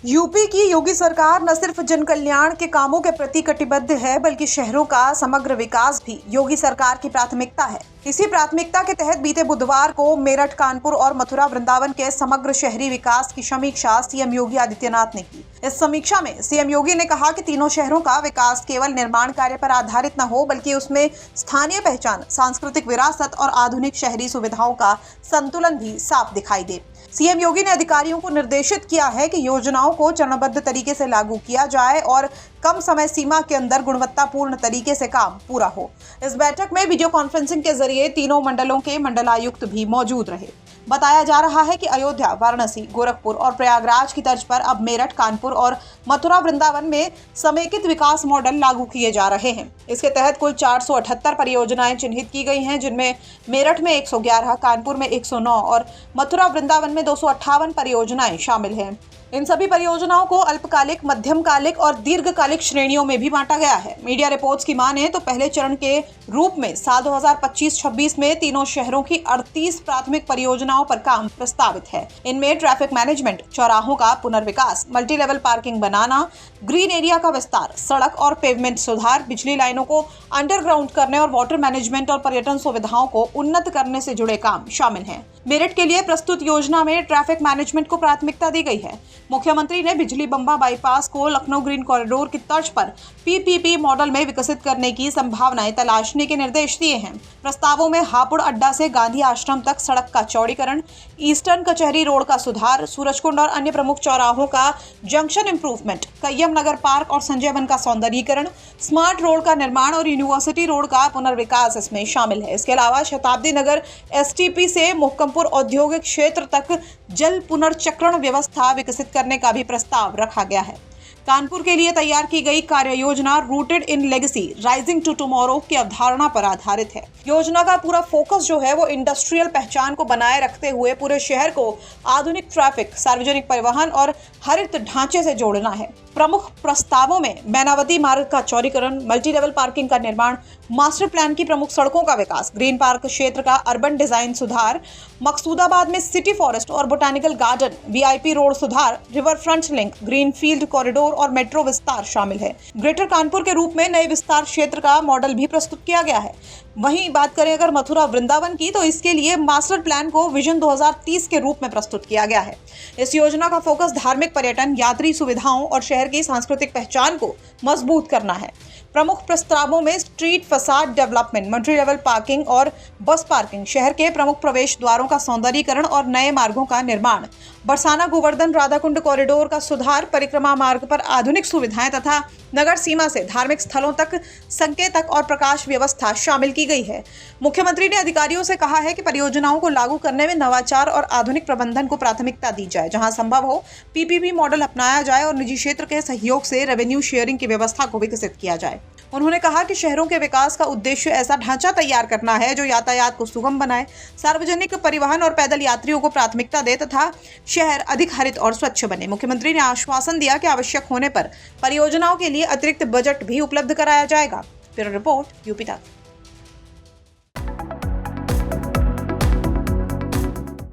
UP की योगी सरकार न सिर्फ जन कल्याण के कामों के प्रति कटिबद्ध है, बल्कि शहरों का समग्र विकास भी योगी सरकार की प्राथमिकता है। इसी प्राथमिकता के तहत बीते बुधवार को मेरठ, कानपुर और मथुरा वृंदावन के समग्र शहरी विकास की समीक्षा सीएम योगी आदित्यनाथ ने की। इस समीक्षा में सीएम योगी ने कहा कि तीनों शहरों का विकास केवल निर्माण कार्य पर आधारित न हो, बल्कि उसमें स्थानीय पहचान, सांस्कृतिक विरासत और आधुनिक शहरी सुविधाओं का संतुलन भी साफ दिखाई दे। सीएम योगी ने अधिकारियों को निर्देशित किया है कि योजनाओं को चरणबद्ध तरीके से लागू किया जाए और कम समय सीमा के अंदर गुणवत्तापूर्ण तरीके से काम पूरा हो। इस बैठक में वीडियो कॉन्फ्रेंसिंग के जरिए तीनों मंडलों के मंडलायुक्त भी मौजूद रहे। बताया जा रहा है कि अयोध्या, वाराणसी, गोरखपुर और प्रयागराज की तर्ज पर अब मेरठ, कानपुर और मथुरा वृंदावन में समेकित विकास मॉडल लागू किए जा रहे हैं। इसके तहत कुल 478 परियोजनाएं चिन्हित की गई हैं, जिनमें मेरठ में 111, कानपुर में 109 और मथुरा वृंदावन में 258 परियोजनाएं शामिल हैं। इन सभी परियोजनाओं को अल्पकालिक, मध्यमकालिक और दीर्घकालिक श्रेणियों में भी बांटा गया है। मीडिया रिपोर्ट्स की माने तो पहले चरण के रूप में साल 2025-26 में तीनों शहरों की 38 प्राथमिक परियोजनाओं पर काम प्रस्तावित है। इनमें ट्रैफिक मैनेजमेंट, चौराहों का पुनर्विकास, मल्टी लेवल पार्किंग बनाना, ग्रीन एरिया का विस्तार, सड़क और पेवमेंट सुधार, बिजली लाइनों को अंडरग्राउंड करने और वाटर मैनेजमेंट और पर्यटन सुविधाओं को उन्नत करने से जुड़े काम शामिल हैं। मेरठ के लिए प्रस्तुत योजना में ट्रैफिक मैनेजमेंट को प्राथमिकता दी गई है। मुख्यमंत्री ने बिजली बम्बा बाईपास को लखनऊ ग्रीन कॉरिडोर की तर्ज पर पीपीपी मॉडल में विकसित करने की संभावनाएं तलाशने के निर्देश दिए हैं। प्रस्तावों में हापुड़ अड्डा से गांधी आश्रम तक सड़क का चौड़ीकरण, ईस्टर्न कचहरी रोड का सुधार, सूरजकुंड और अन्य प्रमुख चौराहों का जंक्शन इंप्रूवमेंट, कय्यम नगर पार्क और संजय वन का सौंदर्यीकरण, स्मार्ट रोड का निर्माण और यूनिवर्सिटी रोड का पुनर्विकास इसमें शामिल है। इसके अलावा शताब्दी नगर एसटीपी से मोहकमपुर औद्योगिक क्षेत्र तक जल पुनर्चक्रण व्यवस्था विकसित करने का भी प्रस्ताव रखा गया है। कानपुर के लिए तैयार की गई कार्य योजना rooted in legacy rising to tomorrow की अवधारणा पर आधारित है। योजना का पूरा फोकस जो है वो इंडस्ट्रियल पहचान को बनाए रखते हुए पूरे शहर को आधुनिक ट्रैफिक, सार्वजनिक परिवहन और हरित ढांचे से जोड़ना है। प्रमुख प्रस्तावों में मैनावती मार्ग का चौड़ीकरण, मल्टी लेवल पार्किंग का निर्माण, मास्टर प्लान की प्रमुख सड़कों का विकास, ग्रीन पार्क क्षेत्र का अर्बन डिजाइन सुधार, मकसूदाबाद में सिटी फॉरेस्ट और बोटानिकल गार्डन, वीआईपी रोड सुधार, river front link, green field corridor और मेट्रो विस्तार शामिल है। ग्रेटर कानपुर के रूप में नए विस्तार क्षेत्र का मॉडल भी प्रस्तुत किया गया है। वहीं बात करें अगर मथुरा वृंदावन की, तो इसके लिए मास्टर प्लान को विजन 2030 के रूप में प्रस्तुत किया गया है। इस योजना का फोकस धार्मिक पर्यटन, यात्री सुविधाओं और शहर की सांस्कृतिक पहचान को मजबूत करना है। प्रमुख प्रस्तावों में street facade development, multi level parking और बस पार्किंग, शहर के प्रमुख प्रवेश द्वारों का सौंदर्यीकरण और नए मार्गों का निर्माण, बरसाना गोवर्धन राधाकुंड कॉरिडोर का सुधार, परिक्रमा मार्ग पर आधुनिक सुविधाएं तथा नगर सीमा से धार्मिक स्थलों तक संकेतक और प्रकाश व्यवस्था शामिल की गई है। मुख्यमंत्री ने अधिकारियों से कहा है कि परियोजनाओं को लागू करने में नवाचार और आधुनिक प्रबंधन को प्राथमिकता दी जाए। जहां संभव हो पीपीपी मॉडल अपनाया जाए और निजी क्षेत्र के सहयोग से रेवेन्यू शेयरिंग की व्यवस्था को विकसित किया जाए। उन्होंने कहा कि शहरों के विकास का उद्देश्य ऐसा ढांचा तैयार करना है जो यातायात को सुगम बनाए, सार्वजनिक परिवहन और पैदल यात्रियों को प्राथमिकता दे तथा शहर अधिक हरित और स्वच्छ बने। मुख्यमंत्री ने आश्वासन दिया कि आवश्यक होने पर परियोजनाओं के लिए अतिरिक्त बजट भी उपलब्ध कराया जाएगा। ब्यूरो रिपोर्ट, यूपी तक।